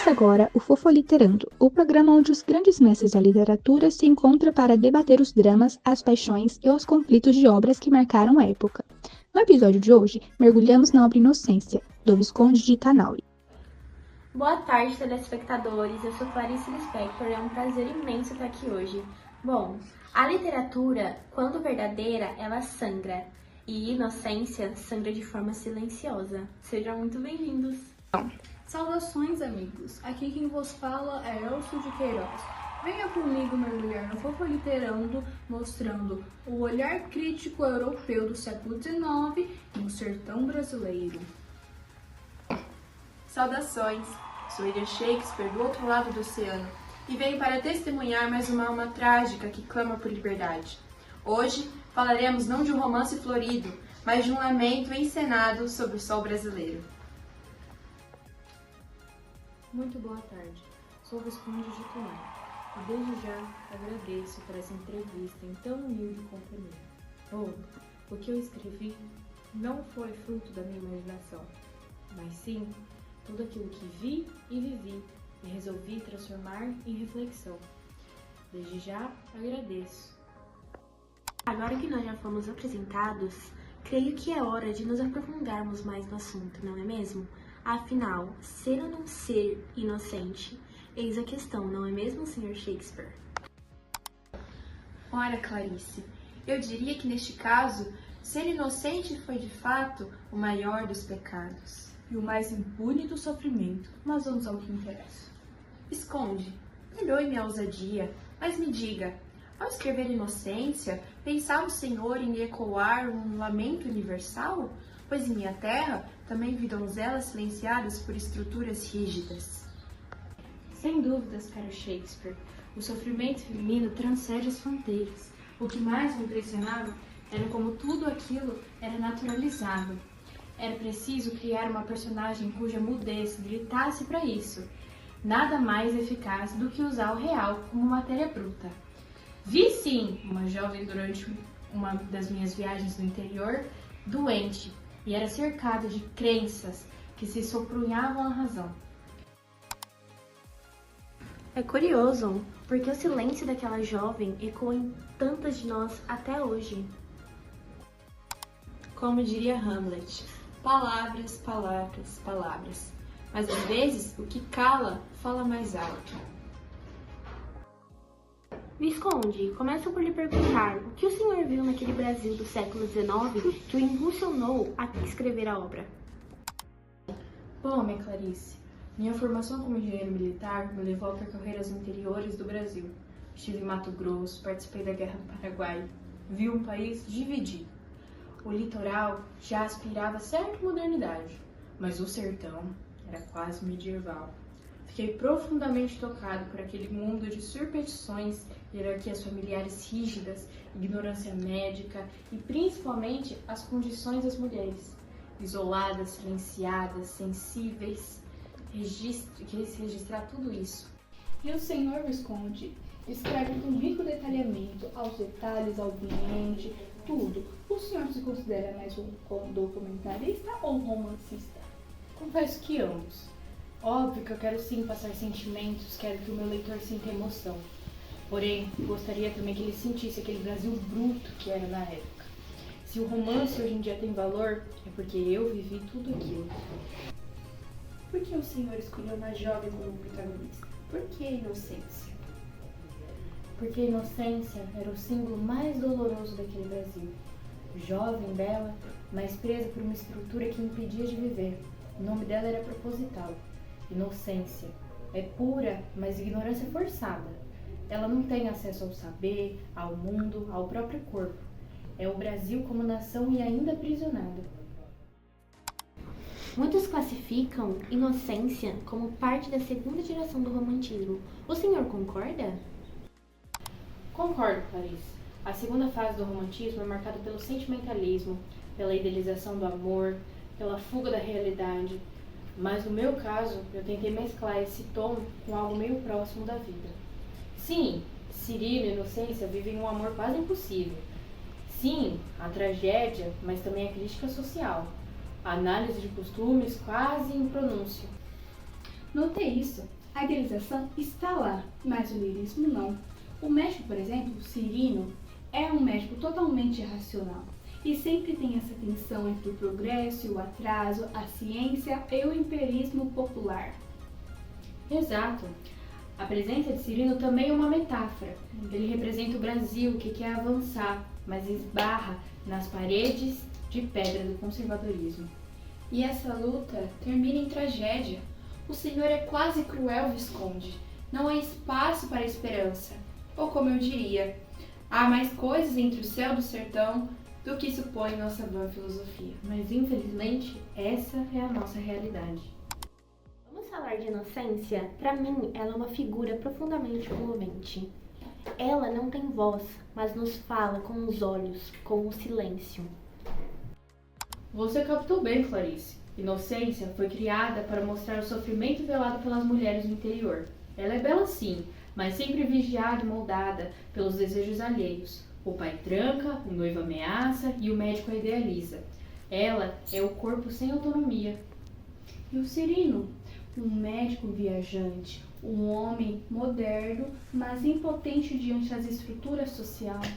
Começa agora o Fofoliterando, o programa onde os grandes mestres da literatura se encontram para debater os dramas, as paixões e os conflitos de obras que marcaram a época. No episódio de hoje, mergulhamos na obra Inocência, do Visconde de Tanauli. Boa tarde, telespectadores. Eu sou Clarice Lispector e é um prazer imenso estar aqui hoje. Bom, a literatura, quando verdadeira, ela sangra. E inocência sangra de forma silenciosa. Sejam muito bem-vindos. Saudações, amigos! Aqui quem vos fala é Elcio de Queiroz. Venha comigo mergulhar no Fofoliterando, mostrando o olhar crítico europeu do século XIX no sertão brasileiro. Saudações! Sou William Shakespeare do outro lado do oceano e venho para testemunhar mais uma alma trágica que clama por liberdade. Hoje falaremos não de um romance florido, mas de um lamento encenado sobre o sol brasileiro. Muito boa tarde, sou o Visconde de Tanauli e desde já agradeço por essa entrevista em tão humilde companhia. O que eu escrevi não foi fruto da minha imaginação, mas sim tudo aquilo que vi e vivi e resolvi transformar em reflexão. Desde já agradeço. Agora que nós já fomos apresentados, creio que é hora de nos aprofundarmos mais no assunto, não é mesmo? Afinal, ser ou não ser inocente? Eis a questão, não é mesmo, Sr. Shakespeare? Ora, Clarice, eu diria que neste caso, ser inocente foi de fato o maior dos pecados. E o mais impune do sofrimento, mas vamos ao que interessa. Visconde, perdoe-me a ousadia, mas me diga, ao escrever Inocência, pensava o senhor em ecoar um lamento universal? Pois em minha terra também vi donzelas silenciadas por estruturas rígidas. Sem dúvidas, caro Shakespeare, o sofrimento feminino transcende as fronteiras. O que mais me impressionava era como tudo aquilo era naturalizado. Era preciso criar uma personagem cuja mudez gritasse para isso. Nada mais eficaz do que usar o real como matéria bruta. Vi sim uma jovem durante uma das minhas viagens no interior, doente, e era cercada de crenças que se sobrunhavam à razão. É curioso, porque o silêncio daquela jovem ecoa em tantas de nós até hoje. Como diria Hamlet, palavras, palavras, palavras. Mas às vezes o que cala fala mais alto. Visconde, começo por lhe perguntar o que o senhor viu naquele Brasil do século XIX que o impulsionou a escrever a obra? Bom, minha Clarice, minha formação como engenheiro militar me levou a percorrer as interiores do Brasil. Estive em Mato Grosso, participei da Guerra do Paraguai, vi um país dividido. O litoral já aspirava a certa modernidade, mas o sertão era quase medieval. Fiquei profundamente tocado por aquele mundo de superstições, hierarquias familiares rígidas, ignorância médica e principalmente as condições das mulheres. Isoladas, silenciadas, sensíveis. Quis registrar tudo isso. E o senhor Visconde escreve com rico detalhamento, aos detalhes, ao ambiente, tudo. O senhor se considera mais um documentarista ou um romancista? Confesso que ambos. Óbvio que eu quero sim passar sentimentos, quero que o meu leitor sinta emoção. Porém, gostaria também que ele sentisse aquele Brasil bruto que era na época. Se o romance hoje em dia tem valor, é porque eu vivi tudo aquilo. Por que o senhor escolheu uma jovem como protagonista? Por que a inocência? Porque a inocência era o símbolo mais doloroso daquele Brasil. Jovem, bela, mas presa por uma estrutura que impedia de viver. O nome dela era proposital. Inocência. É pura, mas ignorância forçada. Ela não tem acesso ao saber, ao mundo, ao próprio corpo. É o Brasil como nação e ainda aprisionada. Muitos classificam Inocência como parte da segunda geração do romantismo. O senhor concorda? Concordo, Clarice. A segunda fase do romantismo é marcada pelo sentimentalismo, pela idealização do amor, pela fuga da realidade. Mas no meu caso, eu tentei mesclar esse tom com algo meio próximo da vida. Sim, Cirilo e Inocência vivem um amor quase impossível. Sim, a tragédia, mas também a crítica social. A análise de costumes quase em pronúncio. Notei isso. A idealização está lá, mas o lirismo não. O médico, por exemplo, Cirino, é um médico totalmente racional e sempre tem essa tensão entre o progresso e o atraso, a ciência e o empirismo popular. Exato. A presença de Cirino também é uma metáfora. Ele representa o Brasil que quer avançar, mas esbarra nas paredes de pedra do conservadorismo. E essa luta termina em tragédia. O Senhor é quase cruel, Visconde. Não há espaço para esperança. Ou como eu diria, há mais coisas entre o céu do sertão do que supõe nossa vã filosofia. Mas infelizmente, essa é a nossa realidade. Vamos falar de Inocência? Para mim, ela é uma figura profundamente comovente. Ela não tem voz, mas nos fala com os olhos, com o silêncio. Você captou bem, Clarice. Inocência foi criada para mostrar o sofrimento velado pelas mulheres do interior. Ela é bela sim, mas sempre vigiada e moldada pelos desejos alheios. O pai tranca, o noivo ameaça e o médico a idealiza. Ela é o corpo sem autonomia. E o Cirino, um médico viajante, um homem moderno, mas impotente diante das estruturas sociais.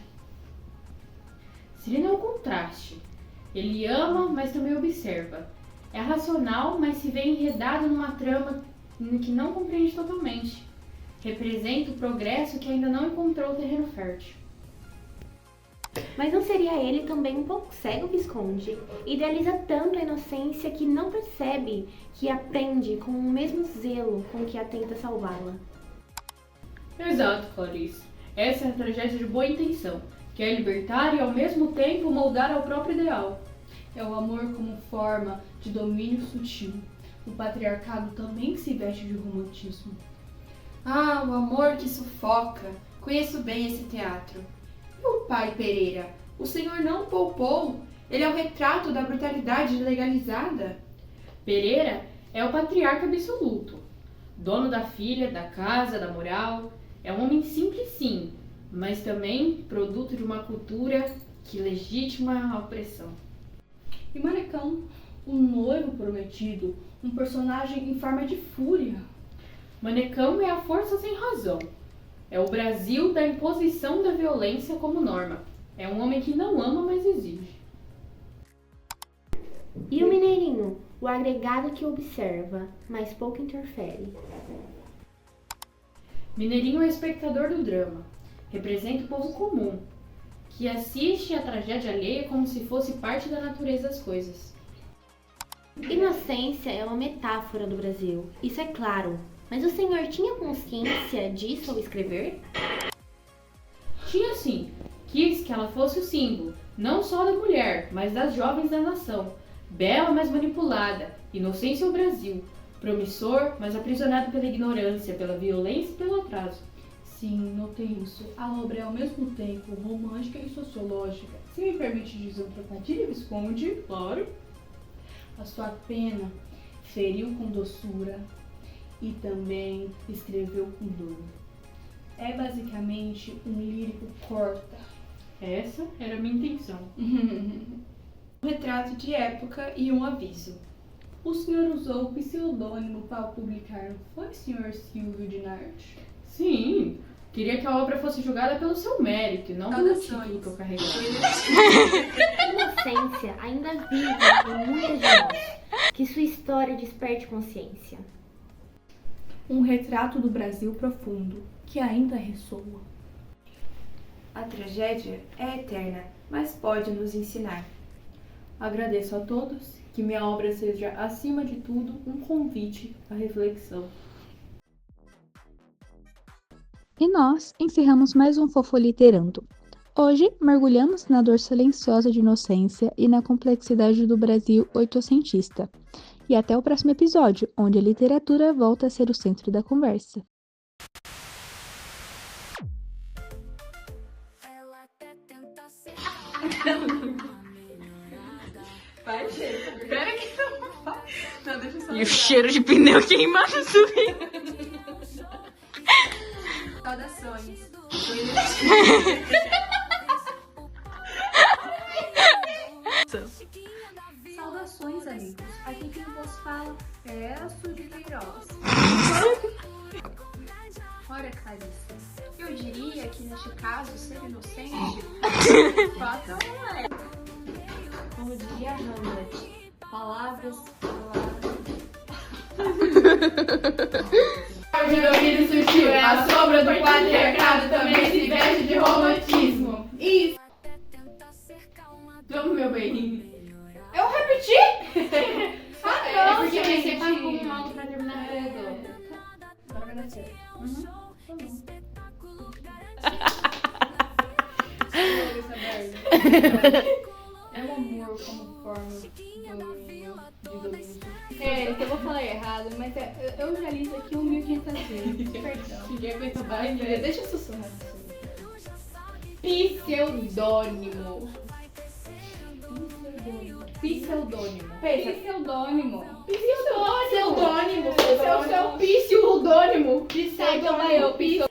Cirino é o contraste. Ele ama, mas também observa. É racional, mas se vê enredado numa trama que não compreende totalmente. Representa o progresso que ainda não encontrou o terreno fértil. Mas não seria ele também um pouco cego, Visconde? Idealiza tanto a Inocência que não percebe que aprende com o mesmo zelo com que a tenta salvá-la. Exato, Clarice. Essa é a tragédia de boa intenção. Quer libertar e ao mesmo tempo moldar ao próprio ideal. É o amor como forma de domínio sutil. O patriarcado também se veste de romantismo. Ah, o amor que sufoca. Conheço bem esse teatro. E o pai Pereira? O senhor não poupou. Ele é o retrato da brutalidade legalizada. Pereira é o patriarca absoluto. Dono da filha, da casa, da moral. É um homem simples sim, mas também produto de uma cultura que legitima a opressão. E Manecão, o noivo prometido, um personagem em forma de fúria. Manecão é a força sem razão. É o Brasil da imposição da violência como norma. É um homem que não ama, mas exige. E o Mineirinho, o agregado que observa, mas pouco interfere. Mineirinho é espectador do drama. Representa o povo comum, que assiste a tragédia alheia como se fosse parte da natureza das coisas. Inocência é uma metáfora do Brasil, isso é claro. Mas o senhor tinha consciência disso ao escrever? Tinha sim. Quis que ela fosse o símbolo, não só da mulher, mas das jovens da nação. Bela, mas manipulada. Inocência ao Brasil. Promissor, mas aprisionado pela ignorância, pela violência e pelo atraso. Sim, notei isso. A obra é ao mesmo tempo romântica e sociológica. Se me permite dizer um trocadilho, Visconde, Claro. a sua pena feriu com doçura e também escreveu com dor. É basicamente um lírico corta. Essa era a minha intenção. Um retrato de época e um aviso. O senhor usou o pseudônimo para publicar, não foi, senhor Silvio de Narte? Sim, queria que a obra fosse julgada pelo seu mérito e não pelo título que eu carregava. Inocência ainda vive em muitas de nós. Que sua história desperte consciência. Um retrato do Brasil profundo, que ainda ressoa. A tragédia é eterna, mas pode nos ensinar. Agradeço a todos, que minha obra seja, acima de tudo, um convite à reflexão. E nós encerramos mais um Fofoliterando. Hoje, mergulhamos na dor silenciosa de Inocência e na complexidade do Brasil oitocentista. E até o próximo episódio, onde a literatura volta a ser o centro da conversa. Vai, gente. Pera que não deixa eu só. E o cheiro de pneu queimado subindo. Saudações. Saudações, amigos. Aqui quem vos fala é Elcio de Queiroz. Ora, Clarissa, eu diria que neste caso, ser inocente, fato não é. Como diria Hamlet, palavras. De domínio sutil, a sombra do patriarcado também se veste de romantismo. Isso. Vamos, meu bem. Eu repeti? É porque gente. você pagou um alto pra terminar tudo. Agora vai dar certo. É o amor como forma de domínio. É, eu vou falar errado, mas eu já li isso aqui 1500 vezes. Perdão. Ninguém aguenta mais, Ai, deixa eu sussurrar. Pseudônimo. Pseudônimo. Pseudônimo. Pseudônimo. Pseudônimo. Seu pseudônimo. Pseudônimo.